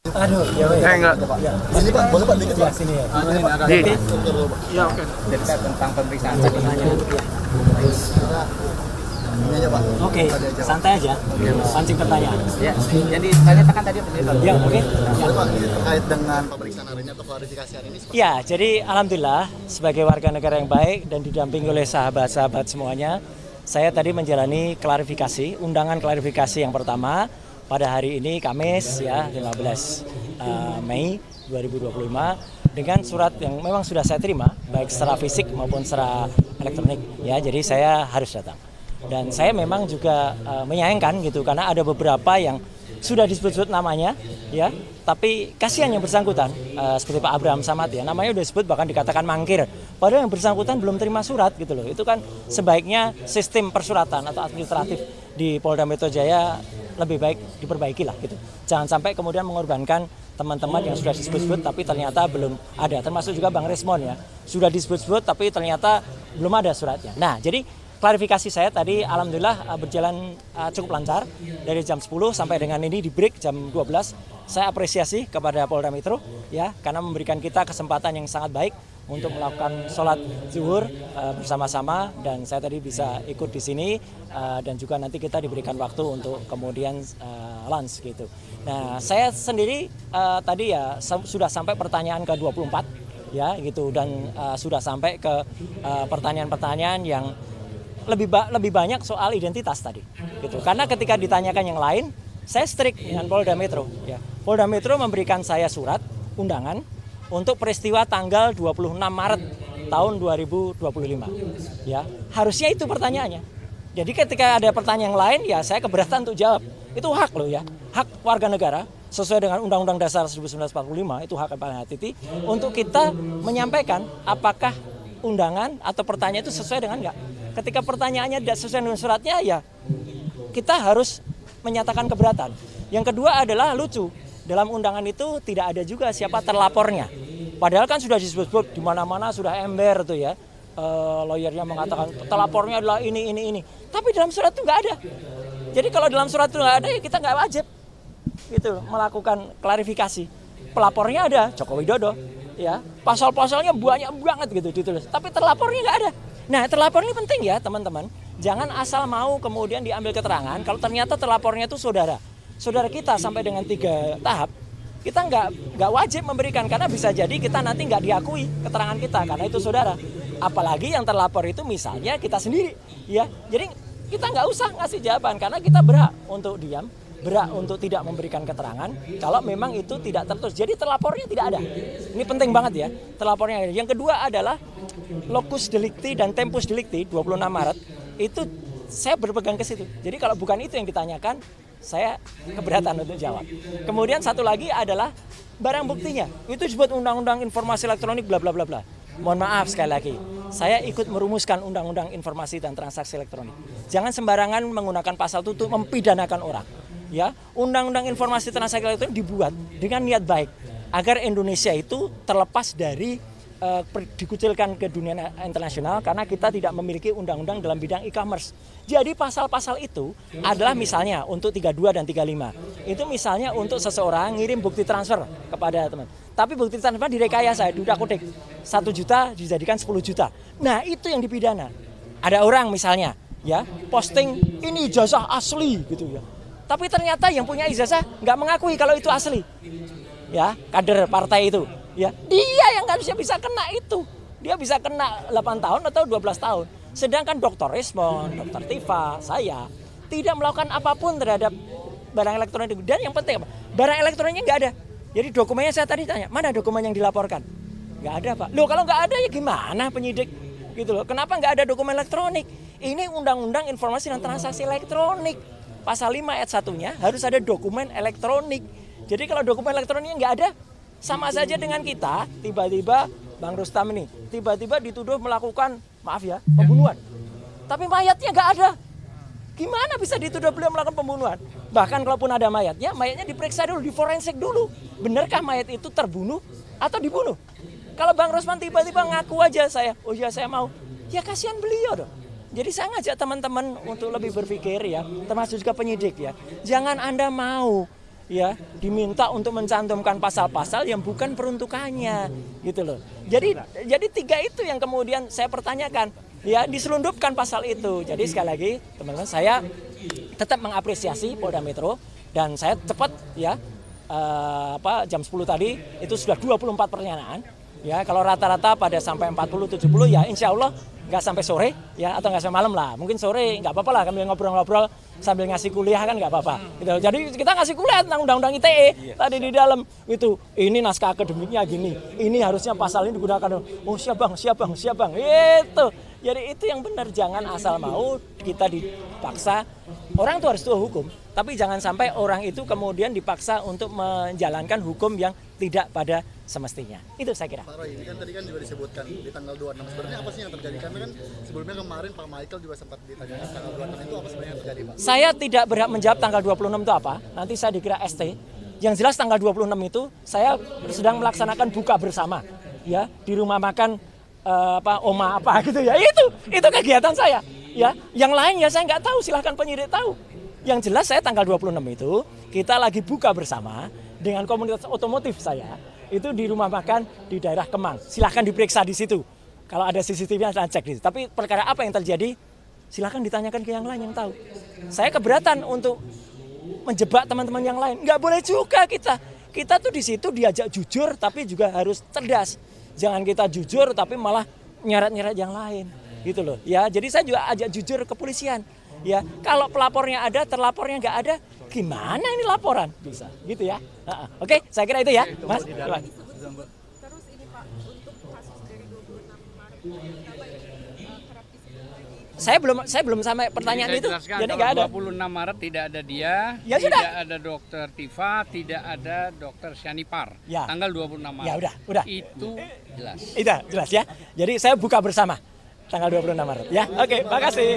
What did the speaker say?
Aduh, ya weh. Enggak. Ya. Sini Pak, boleh Pak dikit Ya, Pak. sini ya. Sini Pak. Jadi, ya oke. cerita tentang pemeriksaan Pertanyaan. Ini aja Pak. Oke, santai aja. Pancing pertanyaan. ya yang ditanyakan tadi apa sih? Ya, oke. Boleh Pak, ini terkait dengan pemeriksaan hari ini atau klarifikasi hari ini. Ya, jadi alhamdulillah sebagai warga negara yang baik dan didampingi oleh sahabat-sahabat semuanya, saya tadi menjalani klarifikasi, undangan klarifikasi yang pertama pada hari ini Kamis ya 15 Mei 2025 dengan surat yang memang sudah saya terima baik secara fisik maupun secara elektronik ya, jadi saya harus datang. Dan saya memang juga menyayangkan gitu karena ada beberapa yang sudah disebut-sebut namanya ya, tapi kasihan yang bersangkutan seperti Pak Abraham Samad ya, namanya udah disebut bahkan dikatakan mangkir, padahal yang bersangkutan belum terima surat gitu loh. Itu kan sebaiknya sistem persuratan atau administratif di Polda Metro Jaya lebih baik diperbaiki lah gitu. Jangan sampai kemudian mengorbankan teman-teman yang sudah disebut-sebut tapi ternyata belum ada, termasuk juga Bang Resmon ya, sudah disebut-sebut tapi ternyata belum ada suratnya. Nah, jadi klarifikasi saya tadi alhamdulillah berjalan cukup lancar dari jam 10 sampai dengan ini di break jam 12. Saya apresiasi kepada Polda Metro ya karena memberikan kita kesempatan yang sangat baik untuk melakukan sholat zuhur bersama-sama, dan saya tadi bisa ikut di sini dan juga nanti kita diberikan waktu untuk kemudian lunch gitu. Nah, saya sendiri tadi ya sudah sampai pertanyaan ke-24 ya gitu, dan sudah sampai ke pertanyaan-pertanyaan yang lebih banyak soal identitas tadi gitu. Karena ketika ditanyakan yang lain, saya strict dengan Polda Metro ya. Polda Metro memberikan saya surat undangan untuk peristiwa tanggal 26 Maret tahun 2025 ya. Harusnya itu pertanyaannya. Jadi ketika ada pertanyaan yang lain ya saya keberatan untuk jawab. Itu hak loh ya. Hak warga negara sesuai dengan Undang-Undang Dasar 1945, itu hak yang paling hati untuk kita menyampaikan apakah undangan atau pertanyaan itu sesuai dengan enggak. Ketika pertanyaannya tidak sesuai dengan suratnya ya kita harus menyatakan keberatan. Yang kedua adalah lucu, dalam undangan itu tidak ada juga siapa terlapornya. Padahal kan sudah disebut-sebut di mana-mana sudah ember tuh ya. Lawyernya mengatakan terlapornya adalah ini. Tapi dalam surat itu nggak ada. Jadi kalau dalam surat itu nggak ada ya kita nggak wajib gitu melakukan klarifikasi. Pelapornya ada Joko Widodo ya. Pasal-pasalnya banyak banget gitu ditulis. Tapi terlapornya nggak ada. Nah, terlapor ini penting ya teman-teman. Jangan asal mau kemudian diambil keterangan kalau ternyata terlapornya itu saudara kita sampai dengan 3 tahap. Kita nggak wajib memberikan karena bisa jadi kita nanti nggak diakui keterangan kita karena itu saudara. Apalagi yang terlapor itu misalnya kita sendiri ya. Jadi kita nggak usah ngasih jawaban karena kita berhak untuk diam, berhak untuk tidak memberikan keterangan kalau memang itu tidak tertulis. Jadi terlapornya tidak ada. Ini penting banget ya, terlapornya ada. Yang kedua adalah locus delicti dan tempus delicti 26 Maret itu saya berpegang ke situ. Jadi kalau bukan itu yang ditanyakan, saya keberatan untuk jawab. Kemudian satu lagi adalah barang buktinya. Itu disebut Undang-Undang Informasi Elektronik bla bla bla bla. Mohon maaf sekali lagi, saya ikut merumuskan Undang-Undang Informasi dan Transaksi Elektronik. Jangan sembarangan menggunakan pasal itu untuk mempidanakan orang. Ya, Undang-Undang Informasi Transaksi Elektronik dibuat dengan niat baik agar Indonesia itu terlepas dari dikucilkan ke dunia internasional karena kita tidak memiliki undang-undang dalam bidang e-commerce. Jadi pasal-pasal itu adalah misalnya untuk 32 dan 35. Itu misalnya untuk seseorang ngirim bukti transfer kepada teman. Tapi bukti transfer direkayasa, diutak-utik. 1 juta dijadikan 10 juta. Nah, itu yang dipidana. Ada orang misalnya ya posting ini ijazah asli gitu ya. Tapi ternyata yang punya ijazah nggak mengakui kalau itu asli. Ya, kader partai itu. Ya, dia yang harusnya bisa kena itu. Dia bisa kena 8 tahun atau 12 tahun. Sedangkan Dr. Resmon, Dr. Tifa, saya tidak melakukan apapun terhadap barang elektronik. Dan yang penting apa? Barang elektroniknya nggak ada. Jadi dokumennya saya tadi tanya, mana dokumen yang dilaporkan? Nggak ada, Pak. Loh, kalau nggak ada ya gimana penyidik? Gitu loh. Kenapa nggak ada dokumen elektronik? Ini Undang-Undang Informasi dan Transaksi Elektronik. Pasal 5 ayat 1-nya harus ada dokumen elektronik. Jadi kalau dokumen elektroniknya nggak ada, sama saja dengan kita tiba-tiba Bang Rustam ini tiba-tiba dituduh melakukan maaf ya pembunuhan, tapi mayatnya nggak ada. Gimana bisa dituduh beliau melakukan pembunuhan? Bahkan kalaupun ada mayatnya diperiksa dulu, diforensik dulu, benarkah mayat itu terbunuh atau dibunuh? Kalau Bang Rusman tiba-tiba ngaku aja saya mau, ya kasihan beliau dong. Jadi saya ngajak teman-teman untuk lebih berpikir ya, termasuk juga penyidik ya, jangan Anda mau ya diminta untuk mencantumkan pasal-pasal yang bukan peruntukannya gitu loh. Jadi tiga itu yang kemudian saya pertanyakan, ya diselundupkan pasal itu. Jadi sekali lagi teman-teman, saya tetap mengapresiasi Polda Metro dan saya cepat ya jam 10 tadi itu sudah 24 pertanyaan. Ya kalau rata-rata pada sampai 40-70 ya insya Allah nggak sampai sore ya atau nggak sampai malam lah. Mungkin sore nggak apa-apa lah kami ngobrol-ngobrol sambil ngasih kuliah kan nggak apa-apa. Gitu. Jadi kita ngasih kuliah tentang undang-undang ITE tadi di dalam itu. Ini naskah akademiknya gini. Ini harusnya pasal ini digunakan. Oh siap bang. Itu. Jadi itu yang benar, jangan asal mau kita dipaksa. Orang itu harus tahu hukum, tapi jangan sampai orang itu kemudian dipaksa untuk menjalankan hukum yang tidak pada semestinya. Itu saya kira. Pak Roy, ini kan tadi kan juga disebutkan di tanggal 26. Sebenarnya apa sih yang terjadi? Karena kan sebelumnya kemarin Pak Michael juga sempat ditanyakan tanggal 26 itu apa sebenarnya yang terjadi, Pak? Saya tidak berhak menjawab tanggal 26 itu apa. Nanti saya dikira ST. Yang jelas tanggal 26 itu saya sedang melaksanakan buka bersama ya di rumah makan Oma apa gitu ya. Itu kegiatan saya. Ya, yang lain ya saya nggak tahu, silahkan penyidik tahu. Yang jelas saya tanggal 26 itu kita lagi buka bersama dengan komunitas otomotif saya. Itu di rumah makan di daerah Kemang. Silahkan diperiksa di situ. Kalau ada CCTV saya cek di situ. Tapi perkara apa yang terjadi silahkan ditanyakan ke yang lain yang tahu. Saya keberatan untuk menjebak teman-teman yang lain. Nggak boleh juga kita. Kita tuh di situ diajak jujur tapi juga harus cerdas. Jangan kita jujur tapi malah nyeret-nyeret yang lain. Gitu loh. Ya, jadi saya juga ajak jujur ke kepolisian. Ya, kalau pelapornya ada, terlapornya nggak ada, gimana ini laporan? Bisa, gitu ya. Oke, saya kira itu ya, Mas. Terus ini Pak, untuk kasus dari 26 Maret kerap disebut lagi. Saya belum sampai pertanyaan itu. Jadi nggak ada. 26 Maret tidak ada dia, Ya tidak sudah. ada Dokter Tifa, tidak ada Dokter Syanipar. Ya. Tanggal 26 Maret. Ya udah. Itu jelas. Itu jelas ya. Jadi saya buka bersama tanggal 26 Maret ya. Oke, makasih.